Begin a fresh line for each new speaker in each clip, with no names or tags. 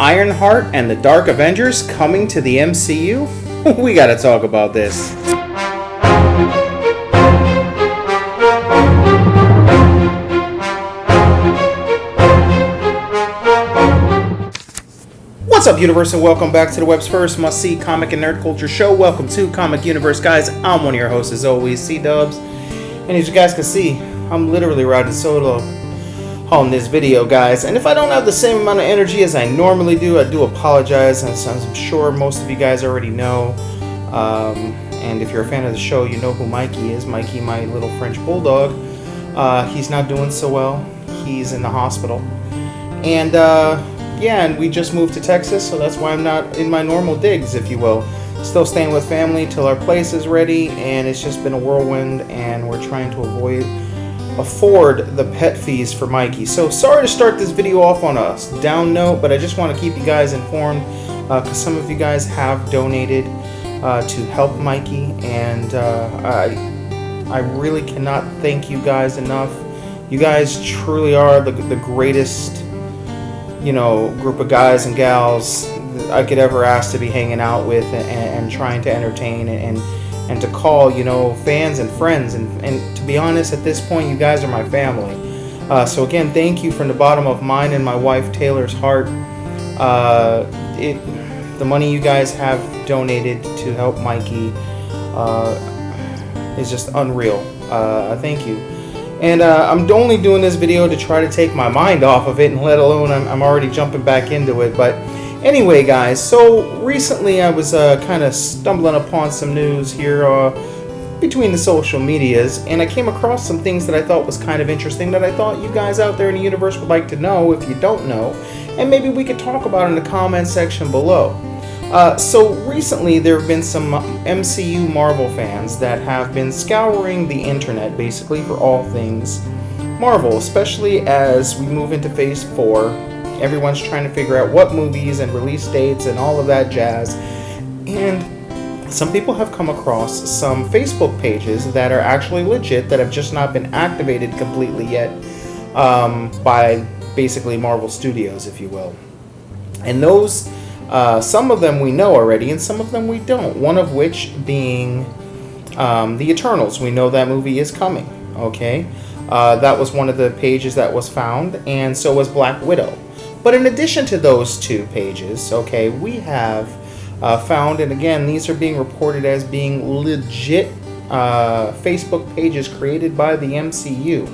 Ironheart and the Dark Avengers coming to the MCU? We gotta talk about this. What's up, Universe, and welcome back to the web's first must-see comic and nerd culture show. Welcome to Comic Universe, guys. I'm one of your hosts, as always, C-Dubs. And as you guys can see, I'm literally riding solo on this video, guys. And if I don't have the same amount of energy as I normally do, I do apologize. And I'm sure most of you guys already know. And if you're a fan of the show, you know who Mikey is. Mikey, my little French bulldog. He's not doing so well. He's in the hospital. And, yeah, and we just moved to Texas, so that's why I'm not in my normal digs, if you will. Still staying with family till our place is ready, and it's just been a whirlwind, and we're trying to afford the pet fees for Mikey. So sorry to start this video off on a down note, but I just want to keep you guys informed, because some of you guys have donated to help Mikey, and I really cannot thank you guys enough. You guys truly are the greatest, you know, group of guys and gals I could ever ask to be hanging out with and trying to entertain and to call, you know, fans and friends. And to be honest, at this point, you guys are my family. So again, thank you from the bottom of mine and my wife Taylor's heart. The money you guys have donated to help Mikey is just unreal. Thank you. And I'm only doing this video to try to take my mind off of it, and let alone I'm already jumping back into it. But anyway, guys, so recently I was kind of stumbling upon some news here between the social medias, and I came across some things that I thought was kind of interesting that I thought you guys out there in the universe would like to know if you don't know, and maybe we could talk about in the comment section below. So recently there have been some MCU Marvel fans that have been scouring the internet basically for all things Marvel, especially as we move into Phase 4. Everyone's trying to figure out what movies and release dates and all of that jazz. And some people have come across some Facebook pages that are actually legit that have just not been activated completely yet by basically Marvel Studios, if you will. And those some of them we know already, and some of them we don't. One of which being the Eternals. We know that movie is coming. Okay, that was one of the pages that was found, and so was Black Widow. But in addition to those two pages, okay, we have found, and again, these are being reported as being legit Facebook pages created by the MCU.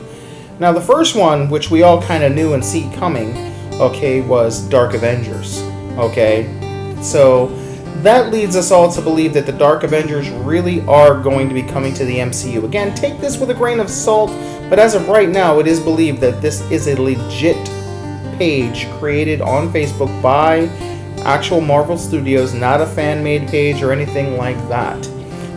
Now, the first one, which we all kind of knew and see coming, okay, was Dark Avengers. Okay, so that leads us all to believe that the Dark Avengers really are going to be coming to the MCU. Again, take this with a grain of salt, but as of right now, it is believed that this is a legit page created on Facebook by actual Marvel Studios, not a fan-made page or anything like that.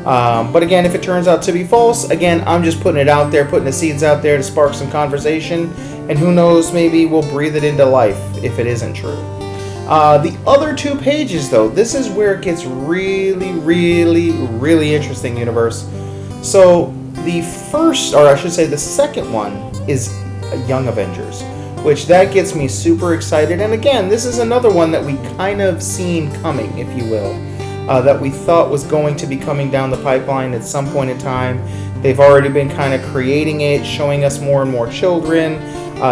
But again, if it turns out to be false, again, I'm just putting it out there, putting the seeds out there to spark some conversation, and who knows, maybe we'll breathe it into life if it isn't true. The other two pages, though, this is where it gets really, really, really interesting, Universe. So the first, or I should say the second one, is Young Avengers, which that gets me super excited. And again, this is another one that we kind of seen coming, if you will, that we thought was going to be coming down the pipeline at some point in time. They've already been kind of creating it, showing us more and more children.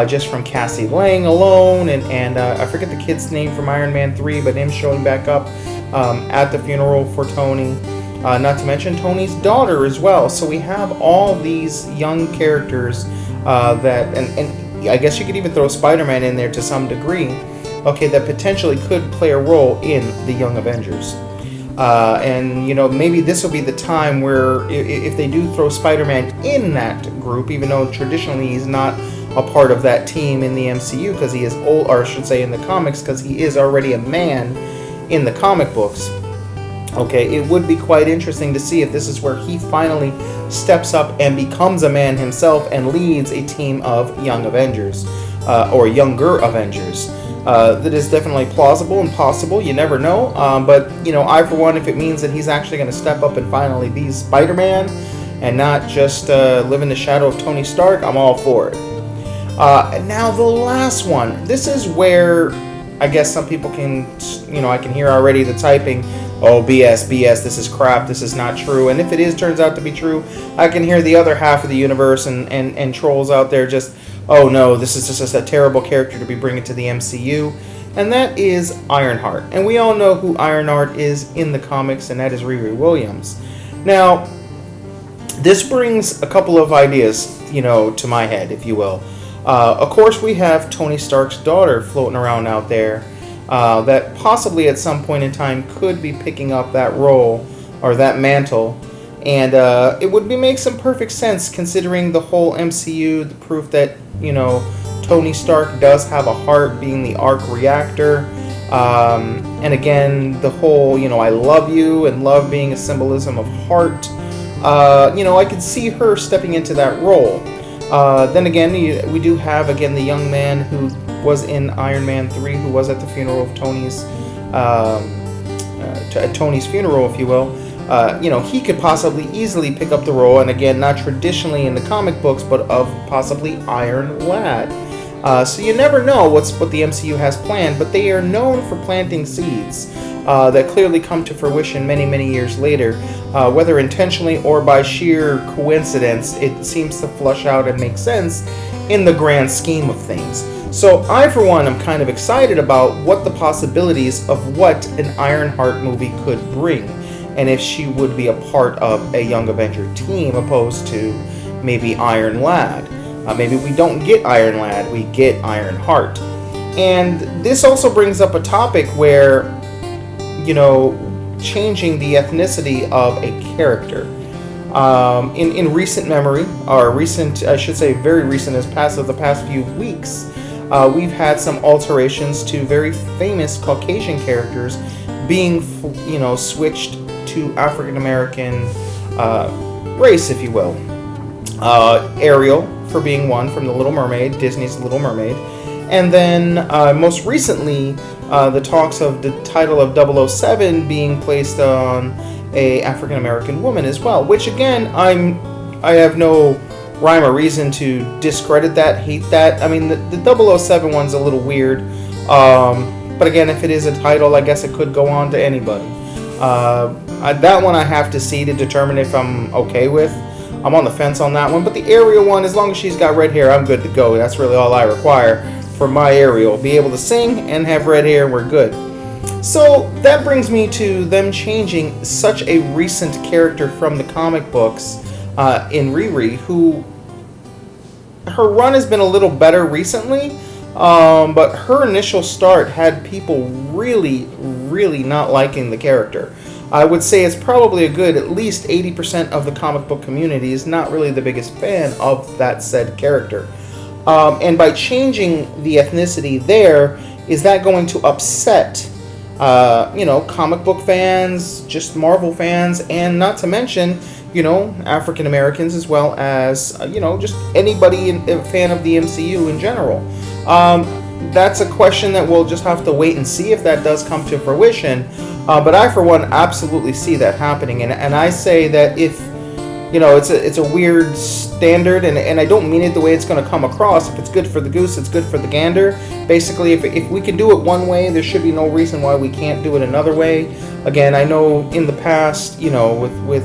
Just from Cassie Lang alone, and I forget the kid's name from Iron Man 3, but him showing back up at the funeral for Tony. Not to mention Tony's daughter as well. So we have all these young characters that, and I guess you could even throw Spider-Man in there to some degree, okay, that potentially could play a role in the Young Avengers. And, you know, maybe this will be the time where if they do throw Spider-Man in that group, even though traditionally he's not a part of that team in the MCU because he is old, or I should say in the comics, because he is already a man in the comic books. Okay, it would be quite interesting to see if this is where he finally steps up and becomes a man himself and leads a team of young Avengers, or younger Avengers. That is definitely plausible and possible. You never know. But, you know, I, for one, if it means that he's actually going to step up and finally be Spider-Man and not just live in the shadow of Tony Stark, I'm all for it. And now the last one. This is where I guess some people can, I can hear already the typing, oh, BS, this is crap, this is not true. And if it is, turns out to be true, I can hear the other half of the universe and trolls out there just, oh no, this is just a terrible character to be bringing to the MCU. And that is Ironheart. And we all know who Ironheart is in the comics, and that is Riri Williams. Now, this brings a couple of ideas, to my head, if you will. Of course, we have Tony Stark's daughter floating around out there that possibly at some point in time could be picking up that role or that mantle. And it would make some perfect sense considering the whole MCU, the proof that, Tony Stark does have a heart, being the arc reactor. And again, the whole, I love you, and love being a symbolism of heart. I could see her stepping into that role. Then again, we do have, again, the young man who was in Iron Man 3, who was at the funeral of Tony's funeral, if you will. He could possibly easily pick up the role, and again, not traditionally in the comic books, but of possibly Iron Lad. So you never know what the MCU has planned, but they are known for planting seeds that clearly come to fruition many, many years later. Whether intentionally or by sheer coincidence, it seems to flush out and make sense in the grand scheme of things. So I, for one, am kind of excited about what the possibilities of what an Ironheart movie could bring, and if she would be a part of a Young Avenger team opposed to maybe Iron Lad. Maybe we don't get Iron Lad, we get Ironheart. And this also brings up a topic where, changing the ethnicity of a character. In recent memory, or recent, I should say very recent, as past of the past few weeks, we've had some alterations to very famous Caucasian characters being, switched to African American race, if you will. Ariel, for being one, from The Little Mermaid, Disney's Little Mermaid. And then most recently, the talks of the title of 007 being placed on a African American woman as well, which again, I have no rhyme or reason to discredit that, hate that. I mean, the 007 one's a little weird, but again, if it is a title, I guess it could go on to anybody. That one I have to see to determine if I'm okay with. I'm on the fence on that one, but the Ariel one, as long as she's got red hair, I'm good to go. That's really all I require for my Ariel. Be able to sing and have red hair, we're good. So that brings me to them changing such a recent character from the comic books in Riri, who her run has been a little better recently, but her initial start had people really, really not liking the character. I would say it's probably a good, at least 80% of the comic book community is not really the biggest fan of that said character. And by changing the ethnicity there, is that going to upset, comic book fans, just Marvel fans, and not to mention, African Americans, as well as, just anybody a fan of the MCU in general? That's a question that we'll just have to wait and see if that does come to fruition. But I, for one, absolutely see that happening. And I say that if, it's a weird standard, and I don't mean it the way it's going to come across. If it's good for the goose, it's good for the gander. Basically, if we can do it one way, there should be no reason why we can't do it another way. Again, I know in the past, with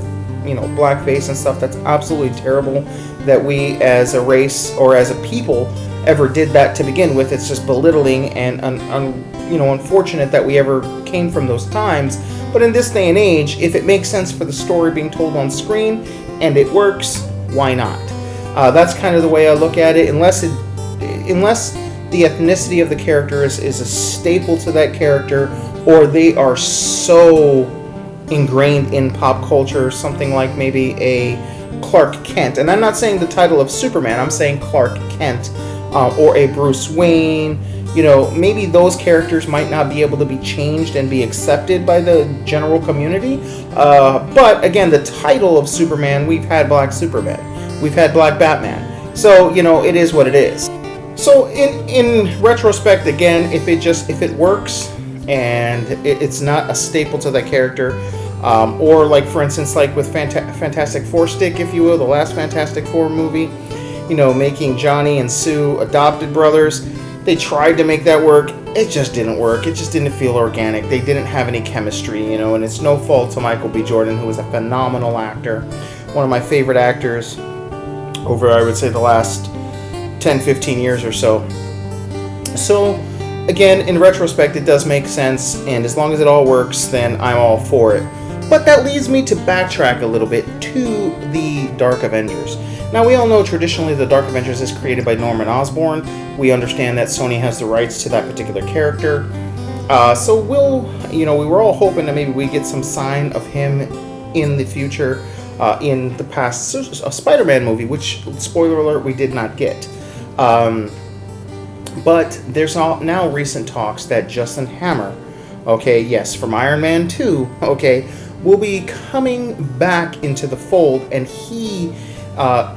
blackface and stuff, that's absolutely terrible that we as a race or as a people ever did that to begin with. It's just belittling and unfortunate that we ever came from those times. But in this day and age, if it makes sense for the story being told on screen and it works, why not? That's kind of the way I look at it. Unless the ethnicity of the character is a staple to that character, or they are so ingrained in pop culture, something like maybe a Clark Kent. And I'm not saying the title of Superman, I'm saying Clark Kent, or a Bruce Wayne. Maybe those characters might not be able to be changed and be accepted by the general community. But again, the title of Superman, we've had Black Superman, we've had Black Batman. So, it is what it is. So in retrospect, again, if it works and it's not a staple to that character, or like, for instance, like with Fantastic Four stick, if you will, the last Fantastic Four movie, making Johnny and Sue adopted brothers. They tried to make that work. It just didn't work. It just didn't feel organic. They didn't have any chemistry, you know, and it's no fault to Michael B. Jordan, who is a phenomenal actor. One of my favorite actors over, I would say, the last 10, 15 years or so. So, again, in retrospect, it does make sense, and as long as it all works, then I'm all for it. But that leads me to backtrack a little bit to the Dark Avengers. Now, we all know traditionally the Dark Avengers is created by Norman Osborn. We understand that Sony has the rights to that particular character. So we were all hoping that maybe we get some sign of him in the future, in the past Spider-Man movie, which, spoiler alert, we did not get. But there's now recent talks that Justin Hammer, okay, yes, from Iron Man 2, okay, will be coming back into the fold, and he,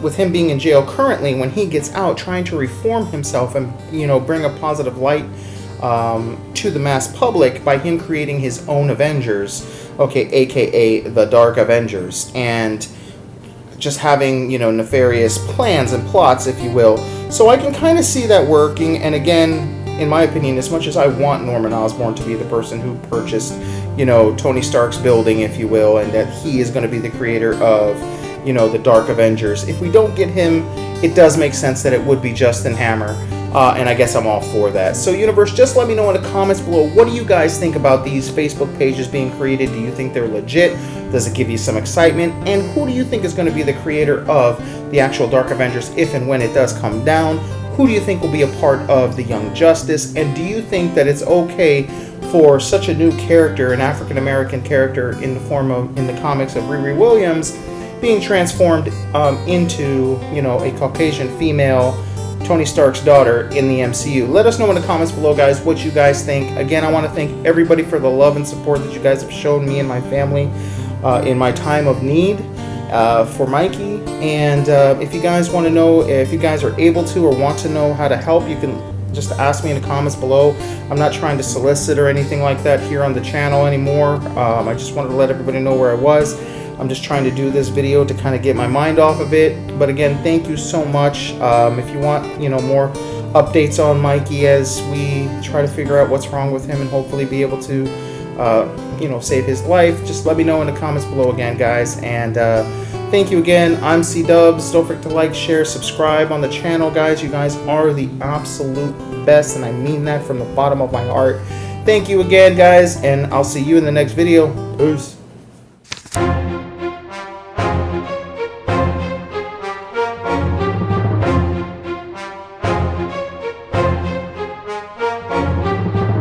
with him being in jail currently, when he gets out, trying to reform himself and, you know, bring a positive light to the mass public by him creating his own Avengers, okay, aka the Dark Avengers, and just having, you know, nefarious plans and plots, if you will. So I can kind of see that working, and again, in my opinion, as much as I want Norman Osborn to be the person who purchased, you know, Tony Stark's building, if you will, and that he is going to be the creator of, you know, the Dark Avengers, if we don't get him, it does make sense that it would be Justin Hammer, and I guess I'm all for that. So, Universe, just let me know in the comments below, what do you guys think about these Facebook pages being created? Do you think they're legit? Does it give you some excitement? And who do you think is going to be the creator of the actual Dark Avengers if and when it does come down? Who do you think will be a part of the Young Justice? And do you think that it's okay for such a new character, an African-American character in the comics of Riri Williams, being transformed into, you know, a Caucasian female Tony Stark's daughter in the MCU? Let us know in the comments below, guys, what you guys think. Again, I want to thank everybody for the love and support that you guys have shown me and my family in my time of need for Mikey. And if you guys want to know, if you guys are able to or want to know how to help, you can just ask me in the comments below. I'm not trying to solicit or anything like that here on the channel anymore. I just wanted to let everybody know where I was. I'm just trying to do this video to kind of get my mind off of it. But again, thank you so much. If you want, you know, more updates on Mikey as we try to figure out what's wrong with him and hopefully be able to, you know, save his life, just let me know in the comments below again, guys. And thank you again. I'm C-Dubs. Don't forget to like, share, subscribe on the channel, guys. You guys are the absolute best, and I mean that from the bottom of my heart. Thank you again, guys, and I'll see you in the next video. Peace.